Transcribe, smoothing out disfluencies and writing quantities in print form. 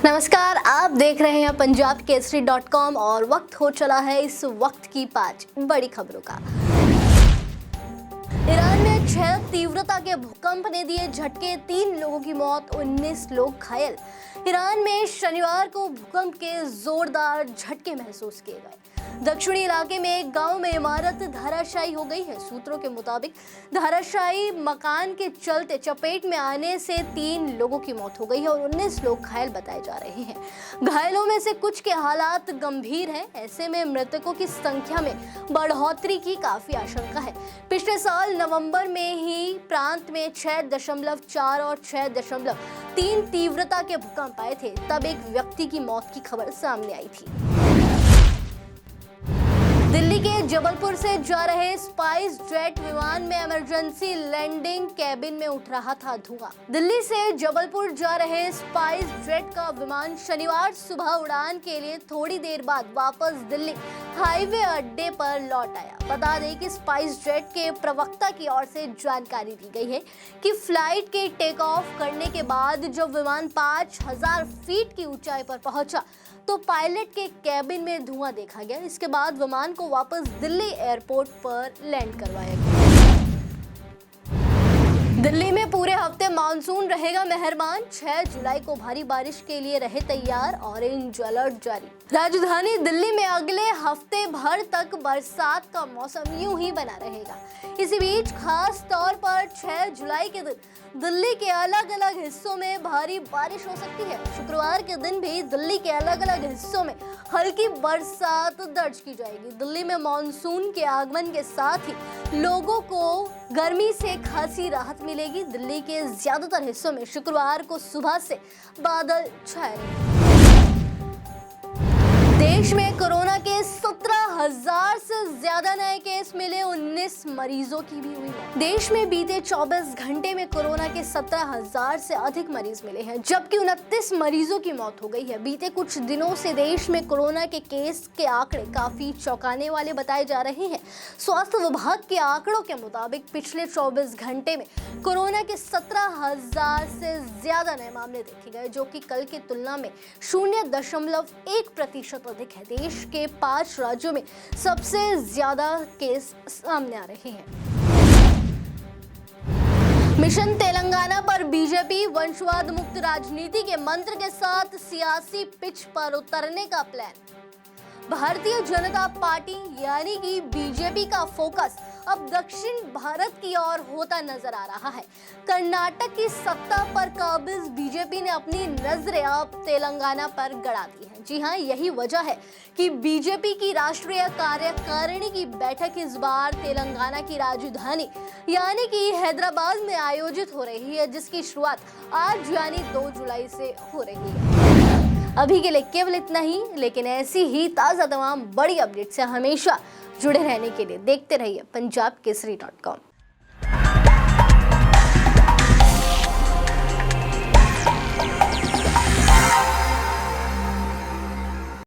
नमस्कार, आप देख रहे हैं punjabkesari.com और वक्त हो चला है इस वक्त की 5 बड़ी खबरों का। ईरान में 6 तीव्रता के भूकंप ने दिए झटके, 3 लोगों की मौत, 19 लोग घायल। ईरान में शनिवार को भूकंप के जोरदार झटके महसूस किए गए। दक्षिणी इलाके में एक गांव में इमारत धराशायी हो गई है। सूत्रों के मुताबिक धराशायी मकान के चलते चपेट में आने से 3 लोगों की मौत हो गई है और 19 लोग घायल बताए जा रहे हैं। घायलों में से कुछ के हालात गंभीर हैं। ऐसे में मृतकों की संख्या में बढ़ोतरी की काफी आशंका है। पिछले साल नवंबर में ही प्रांत में 6.4 और 6.3 तीव्रता के भूकंप आए थे। तब एक व्यक्ति की मौत की खबर सामने आई थी। दिल्ली के जबलपुर से जा रहे स्पाइस जेट विमान में इमरजेंसी लैंडिंग कैबिन में उठ रहा था धुआं। दिल्ली से जबलपुर जा रहे स्पाइस जेट का विमान शनिवार सुबह उड़ान के लिए थोड़ी देर बाद वापस दिल्ली हाईवे अड्डे पर लौट आया। बता दें कि स्पाइस जेट के प्रवक्ता की ओर से जानकारी दी गई है कि फ्लाइट के टेक ऑफ करने के बाद जब विमान 5000 फीट की ऊंचाई पर पहुंचा तो पायलट के कैबिन में धुआं देखा गया। इसके बाद विमान को वापस दिल्ली एयरपोर्ट पर लैंड करवाया गया। दिल्ली में पूरे हफ्ते मानसून रहेगा मेहरबान। 6 जुलाई को भारी बारिश के लिए रहे तैयार, ऑरेंज अलर्ट जारी। राजधानी दिल्ली में अगले हफ्ते भर तक बरसात का मौसम यूं ही बना रहेगा। इसी बीच खास तौर पर 6 जुलाई के दिन दिल्ली के अलग अलग हिस्सों में भारी बारिश हो सकती है। शुक्रवार के दिन भी दिल्ली के अलग अलग हिस्सों में हल्की बरसात दर्ज की जाएगी। दिल्ली में मानसून के आगमन के साथ ही लोगों को गर्मी से खासी राहत मिलेगी। दिल्ली के ज्यादातर हिस्सों में शुक्रवार को सुबह से बादल छाए रहेंगे। देश में कोरोना के 17,000 से ज्यादा नए केस मिले, 19 मरीजों की भी हुई मौत। देश में बीते 24 घंटे में कोरोना के 17,000 से अधिक मरीज मिले हैं, जबकि 29 मरीजों की मौत हो गई है। बीते कुछ दिनों से देश में कोरोना के केस के आंकड़े काफी चौंकाने वाले बताए जा रहे हैं। स्वास्थ्य विभाग के आंकड़ों के मुताबिक पिछले 24 घंटे में कोरोना के 17,000 से ज्यादा नए मामले देखे गए, जो कि कल की तुलना में 0.1% अधिक है। देश के 5 राज्यों में सबसे ज्यादा केस सामने आ रहे हैं। मिशन तेलंगाना पर बीजेपी वंशवाद मुक्त राजनीति के मंत्र के साथ सियासी पिच पर उतरने का प्लान। भारतीय जनता पार्टी यानी कि बीजेपी का फोकस अब दक्षिण भारत की ओर होता नजर आ रहा है। कर्नाटक की सत्ता पर काबिज बीजेपी ने अपनी नजरें अब तेलंगाना पर गड़ा दी हैं। जी हां, यही वजह है कि बीजेपी की राष्ट्रीय कार्यकारिणी की बैठक इस बार तेलंगाना की राजधानी यानी कि हैदराबाद में आयोजित हो रही है, जिसकी शुरुआत आज यानी 2 जुलाई से हो रही है। अभी के लिए केवल इतना ही, लेकिन ऐसी ही ताज़ा तमाम बड़ी अपडेट से हमेशा जुड़े रहने के लिए देखते रहिए punjabkesari.com।